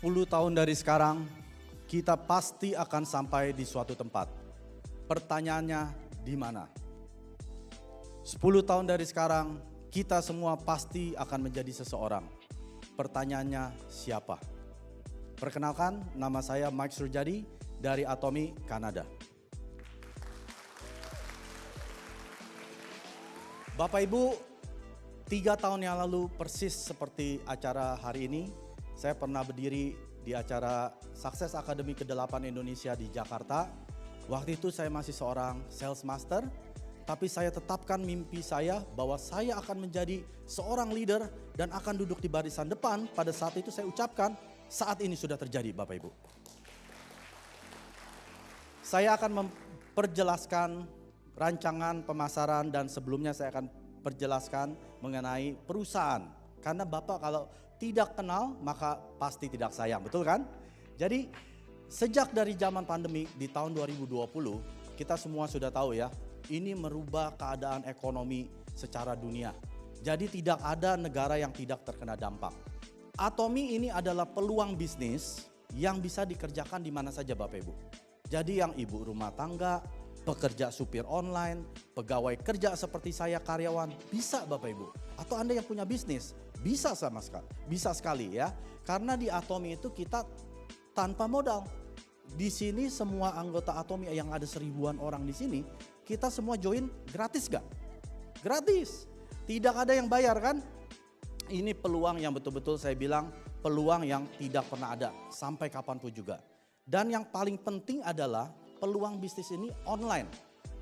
10 tahun dari sekarang, kita pasti akan sampai di suatu tempat. Pertanyaannya di mana? 10 tahun dari sekarang, kita semua pasti akan menjadi seseorang. Pertanyaannya siapa? Perkenalkan, nama saya Mike Surjadi dari Atomy, Kanada. Bapak Ibu, 3 tahun yang lalu persis seperti acara hari ini, saya pernah berdiri di acara Sukses Academy ke-8 Indonesia di Jakarta. Waktu itu saya masih seorang sales master, tapi saya tetapkan mimpi saya bahwa saya akan menjadi seorang leader dan akan duduk di barisan depan. Pada saat itu saya ucapkan, saat ini sudah terjadi Bapak Ibu. Saya akan memperjelaskan rancangan pemasaran dan sebelumnya saya akan perjelaskan mengenai perusahaan. Karena Bapak kalau tidak kenal maka pasti tidak sayang, betul kan? Jadi sejak dari zaman pandemi di tahun 2020 kita semua sudah tahu ya, ini merubah keadaan ekonomi secara dunia. Jadi tidak ada negara yang tidak terkena dampak. Atomy ini adalah peluang bisnis yang bisa dikerjakan di mana saja Bapak Ibu. Jadi yang ibu rumah tangga, pekerja supir online, pegawai kerja seperti saya karyawan, bisa Bapak Ibu. Atau Anda yang punya bisnis, bisa bisa sekali ya. Karena di Atomy itu kita tanpa modal. Di sini semua anggota Atomy yang ada 1000-an orang di sini, kita semua join gratis gak? Gratis. Tidak ada yang bayar kan? Ini peluang yang betul-betul saya bilang peluang yang tidak pernah ada sampai kapanpun juga. Dan yang paling penting adalah peluang bisnis ini online.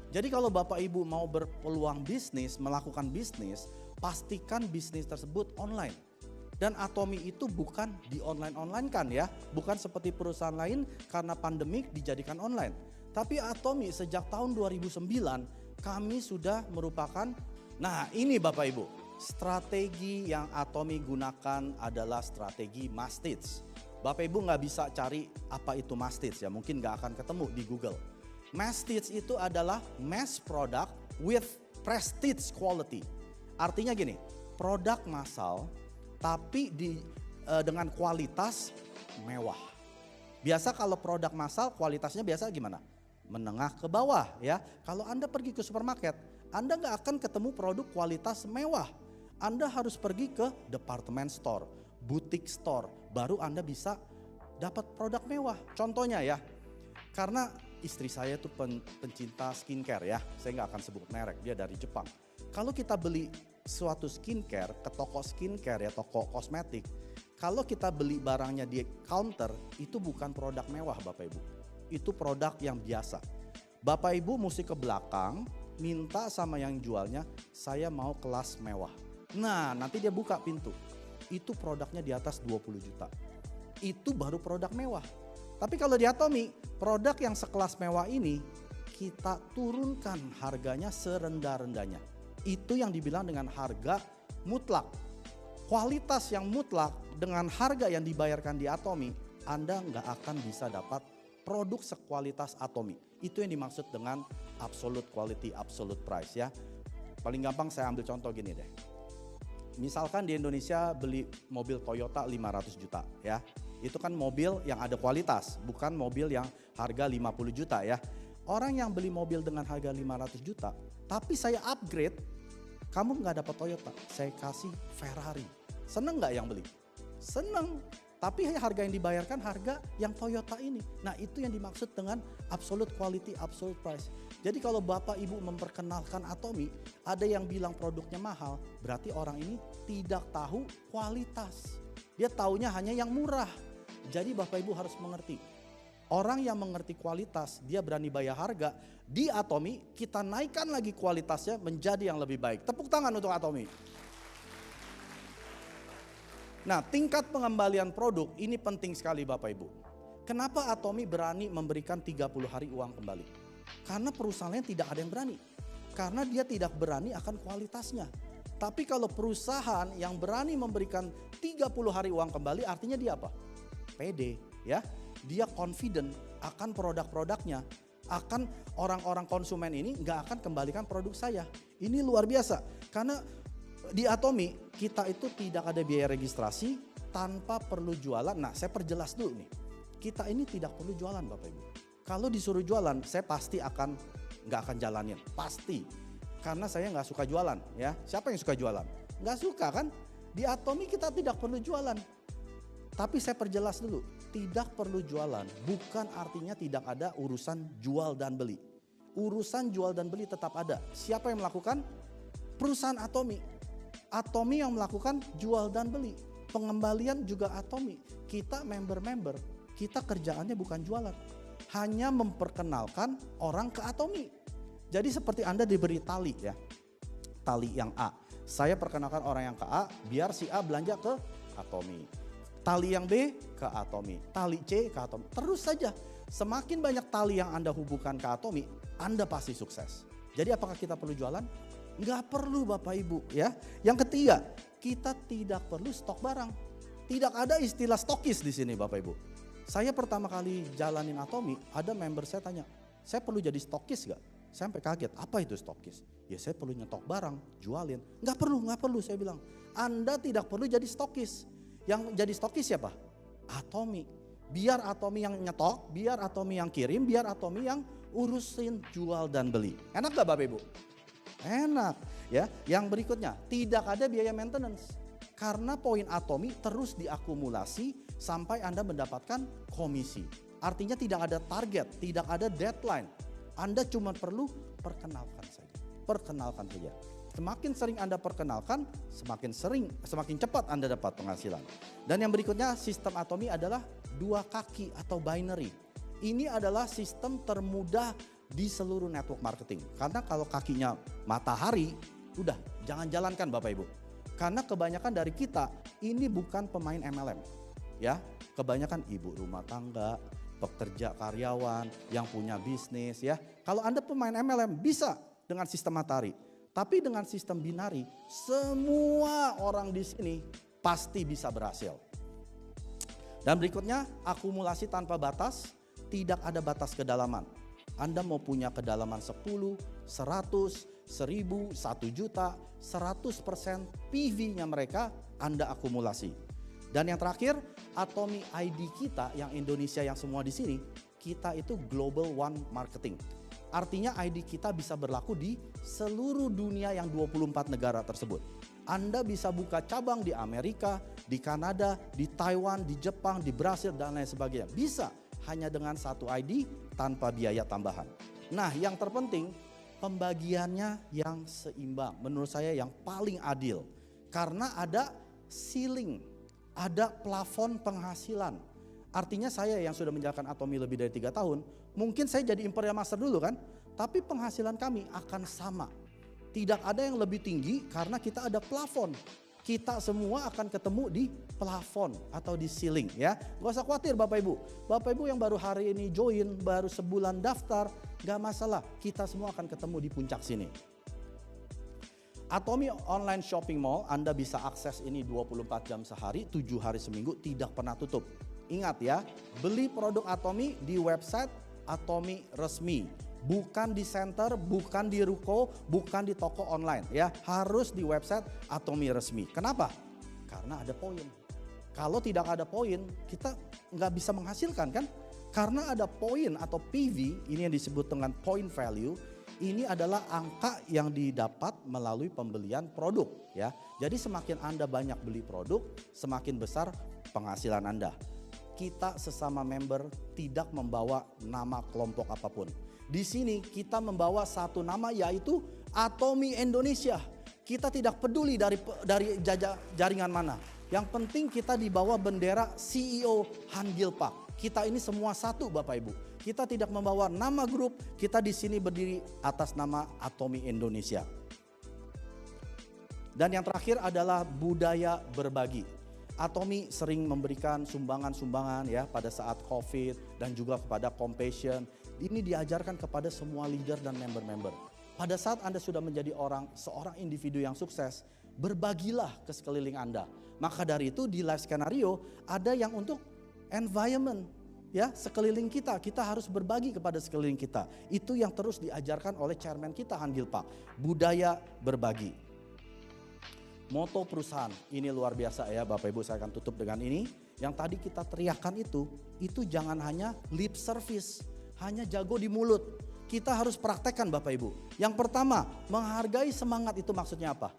Jadi kalau Bapak Ibu mau berpeluang bisnis, melakukan bisnis, pastikan bisnis tersebut online. Dan Atomy itu bukan di online kan ya, bukan seperti perusahaan lain karena pandemik dijadikan online. Tapi Atomy sejak tahun 2009 kami sudah merupakan, nah ini Bapak Ibu, strategi yang Atomy gunakan adalah strategi Mastits. Bapak Ibu nggak bisa cari apa itu Mastits ya, mungkin nggak akan ketemu di Google. Mastits itu adalah mass product with prestige quality. Artinya gini, produk massal tapi dengan kualitas mewah. Biasa kalau produk massal kualitasnya biasa gimana? Menengah ke bawah ya. Kalau Anda pergi ke supermarket, Anda nggak akan ketemu produk kualitas mewah. Anda harus pergi ke department store, boutique store, baru Anda bisa dapat produk mewah. Contohnya ya, karena istri saya itu pencinta skincare ya, saya nggak akan sebut merek, dia dari Jepang. Kalau kita beli suatu skincare ke toko skincare ya, toko kosmetik, kalau kita beli barangnya di counter, itu bukan produk mewah Bapak Ibu. Itu produk yang biasa. Bapak Ibu mesti ke belakang, minta sama yang jualnya, saya mau kelas mewah. Nah nanti dia buka pintu, itu produknya di atas 20 juta. Itu baru produk mewah. Tapi kalau di Atomy, produk yang sekelas mewah ini kita turunkan harganya serendah-rendahnya. Itu yang dibilang dengan harga mutlak. Kualitas yang mutlak dengan harga yang dibayarkan di Atomy, Anda nggak akan bisa dapat produk sekualitas Atomy. Itu yang dimaksud dengan absolute quality, absolute price ya. Paling gampang saya ambil contoh gini deh. Misalkan di Indonesia beli mobil Toyota 500 juta ya. Itu kan mobil yang ada kualitas, bukan mobil yang harga 50 juta ya. Orang yang beli mobil dengan harga 500 juta, tapi saya upgrade, kamu nggak dapat Toyota, saya kasih Ferrari. Seneng nggak yang beli? Seneng. Tapi harga yang dibayarkan harga yang Toyota ini. Nah itu yang dimaksud dengan absolute quality, absolute price. Jadi kalau Bapak Ibu memperkenalkan Atomy, ada yang bilang produknya mahal, berarti orang ini tidak tahu kualitas. Dia taunya hanya yang murah. Jadi Bapak Ibu harus mengerti. Orang yang mengerti kualitas, dia berani bayar harga. Di Atomy kita naikkan lagi kualitasnya menjadi yang lebih baik. Tepuk tangan untuk Atomy. Nah, tingkat pengembalian produk ini penting sekali Bapak Ibu. Kenapa Atomy berani memberikan 30 hari uang kembali? Karena perusahaan lain tidak ada yang berani. Karena dia tidak berani akan kualitasnya. Tapi kalau perusahaan yang berani memberikan 30 hari uang kembali artinya dia apa? Pede ya. Dia confident akan produk-produknya. Akan orang-orang konsumen ini nggak akan kembalikan produk saya. Ini luar biasa. Karena di Atomy kita itu tidak ada biaya registrasi, tanpa perlu jualan. Nah, saya perjelas dulu nih. Kita ini tidak perlu jualan Bapak Ibu. Kalau disuruh jualan, saya pasti nggak akan jalanin. Pasti. Karena saya nggak suka jualan ya. Siapa yang suka jualan? Nggak suka kan? Di Atomi kita tidak perlu jualan. Tapi saya perjelas dulu. Tidak perlu jualan bukan artinya tidak ada urusan jual dan beli. Urusan jual dan beli tetap ada. Siapa yang melakukan? Perusahaan Atomi. Atomi yang melakukan jual dan beli. Pengembalian juga Atomi. Kita member-member, kita kerjaannya bukan jualan. Hanya memperkenalkan orang ke Atomi. Jadi seperti Anda diberi tali ya. Tali yang A. Saya perkenalkan orang yang ke A biar si A belanja ke Atomi. Tali yang B ke Atomi. Tali C ke Atomi. Terus saja. Semakin banyak tali yang Anda hubungkan ke Atomi, Anda pasti sukses. Jadi apakah kita perlu jualan? Nggak perlu Bapak Ibu ya. Yang ketiga, kita tidak perlu stok barang. Tidak ada istilah stokis di sini Bapak Ibu. Saya pertama kali jalanin Atomi, ada member saya tanya, saya perlu jadi stokis gak? Saya sampai kaget, apa itu stokis? Ya saya perlu nyetok barang, jualin. Nggak perlu saya bilang. Anda tidak perlu jadi stokis. Yang jadi stokis siapa? Atomi. Biar Atomi yang nyetok, biar Atomi yang kirim, biar Atomi yang urusin jual dan beli. Enak gak Bapak Ibu? Enak ya. Yang berikutnya, tidak ada biaya maintenance. Karena poin Atomi terus diakumulasi sampai Anda mendapatkan komisi. Artinya tidak ada target, tidak ada deadline. Anda cuma perlu perkenalkan saja. Perkenalkan saja. Semakin sering Anda perkenalkan, semakin cepat Anda dapat penghasilan. Dan yang berikutnya, sistem Atomi adalah 2 kaki atau binary. Ini adalah sistem termudah di seluruh network marketing. Karena kalau kakinya matahari, udah jangan jalankan Bapak Ibu. Karena kebanyakan dari kita ini bukan pemain MLM. Ya, kebanyakan ibu rumah tangga, pekerja karyawan yang punya bisnis ya. Kalau Anda pemain MLM bisa dengan sistem matahari. Tapi dengan sistem binari, semua orang di sini pasti bisa berhasil. Dan berikutnya, akumulasi tanpa batas, tidak ada batas kedalaman. Anda mau punya kedalaman 10, 100, 1000, 1 juta, 100% PV-nya mereka Anda akumulasi. Dan yang terakhir, Atomi ID kita yang Indonesia yang semua di sini, kita itu Global One Marketing. Artinya ID kita bisa berlaku di seluruh dunia yang 24 negara tersebut. Anda bisa buka cabang di Amerika, di Kanada, di Taiwan, di Jepang, di Brasil dan lain sebagainya. Bisa hanya dengan satu ID tanpa biaya tambahan. Nah yang terpenting pembagiannya yang seimbang. Menurut saya yang paling adil. Karena ada ceiling, ada plafon penghasilan. Artinya saya yang sudah menjalankan Atomi lebih dari 3 tahun, mungkin saya jadi Imperial Master dulu kan, tapi penghasilan kami akan sama. Tidak ada yang lebih tinggi karena kita ada plafon. Kita semua akan ketemu di plafon atau di ceiling ya. Gak usah khawatir Bapak Ibu. Bapak Ibu yang baru hari ini join, baru sebulan daftar, gak masalah. Kita semua akan ketemu di puncak sini. Atomi Online Shopping Mall, Anda bisa akses ini 24 jam sehari, 7 hari seminggu, tidak pernah tutup. Ingat ya, beli produk Atomi di website Atomi resmi. Bukan di center, bukan di ruko, bukan di toko online ya. Harus di website Atomi resmi. Kenapa? Karena ada poin. Kalau tidak ada poin, kita nggak bisa menghasilkan kan? Karena ada poin atau PV, ini yang disebut dengan point value. Ini adalah angka yang didapat melalui pembelian produk ya. Jadi semakin Anda banyak beli produk, semakin besar penghasilan Anda. Kita sesama member tidak membawa nama kelompok apapun. Di sini kita membawa satu nama yaitu Atomi Indonesia. Kita tidak peduli dari jaringan mana. Yang penting kita dibawa bendera CEO Hangil Park. Kita ini semua satu Bapak Ibu. Kita tidak membawa nama grup, kita di sini berdiri atas nama Atomi Indonesia. Dan yang terakhir adalah budaya berbagi. Atomi sering memberikan sumbangan-sumbangan ya pada saat COVID dan juga kepada Compassion. Ini diajarkan kepada semua leader dan member-member. Pada saat Anda sudah menjadi seorang individu yang sukses, berbagilah ke sekeliling Anda. Maka dari itu di live skenario ada yang untuk environment ya, sekeliling kita harus berbagi kepada sekeliling kita. Itu yang terus diajarkan oleh chairman kita Hangil Park, budaya berbagi. moto perusahaan. Ini luar biasa ya Bapak Ibu, saya akan tutup dengan ini. Yang tadi kita teriakkan itu jangan hanya lip service, hanya jago di mulut. Kita harus praktekkan Bapak Ibu. Yang pertama, menghargai semangat itu maksudnya apa?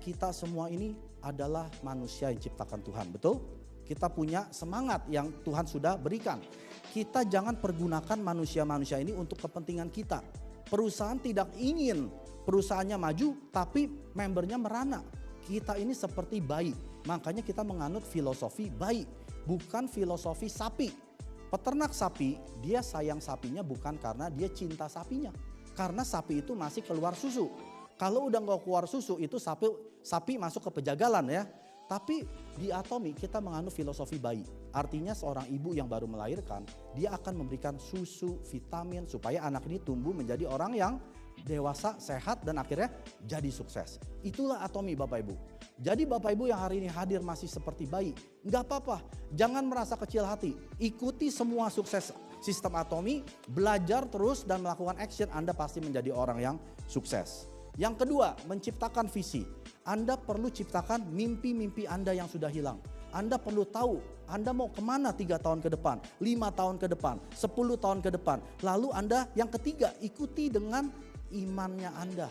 Kita semua ini adalah manusia yang diciptakan Tuhan, betul? Kita punya semangat yang Tuhan sudah berikan. Kita jangan pergunakan manusia-manusia ini untuk kepentingan kita. Perusahaan tidak ingin perusahaannya maju, tapi membernya merana. Kita ini seperti bayi, makanya kita menganut filosofi bayi, bukan filosofi sapi. Peternak sapi, dia sayang sapinya bukan karena dia cinta sapinya. Karena sapi itu masih keluar susu. Kalau udah gak keluar susu itu sapi masuk ke pejagalan ya. Tapi di Atomi kita menganut filosofi bayi. Artinya seorang ibu yang baru melahirkan, dia akan memberikan susu, vitamin supaya anak ini tumbuh menjadi orang yang dewasa, sehat dan akhirnya jadi sukses. Itulah Atomi Bapak Ibu. Jadi Bapak Ibu yang hari ini hadir masih seperti bayi, gak apa-apa. Jangan merasa kecil hati. Ikuti semua sukses sistem Atomi, belajar terus dan melakukan action, Anda pasti menjadi orang yang sukses. Yang kedua, menciptakan visi. Anda perlu ciptakan mimpi-mimpi Anda yang sudah hilang. Anda perlu tahu Anda mau kemana 3 tahun ke depan, 5 tahun ke depan, 10 tahun ke depan. Lalu Anda yang ketiga, ikuti dengan imannya Anda.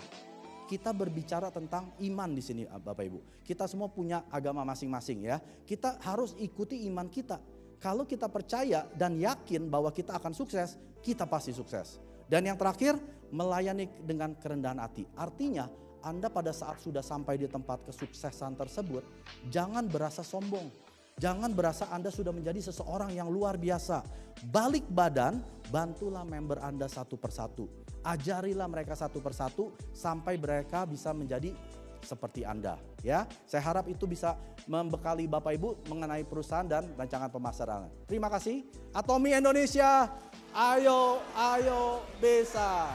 Kita berbicara tentang iman di sini Bapak Ibu. Kita semua punya agama masing-masing ya. Kita harus ikuti iman kita. Kalau kita percaya dan yakin bahwa kita akan sukses, kita pasti sukses. Dan yang terakhir, melayani dengan kerendahan hati. Artinya Anda pada saat sudah sampai di tempat kesuksesan tersebut, jangan berasa sombong. Jangan berasa Anda sudah menjadi seseorang yang luar biasa. Balik badan, bantulah member Anda satu persatu. Ajarilah mereka satu persatu sampai mereka bisa menjadi seperti Anda. Ya, saya harap itu bisa membekali Bapak Ibu mengenai perusahaan dan rancangan pemasaran. Terima kasih. Atomi Indonesia, ayo bisa.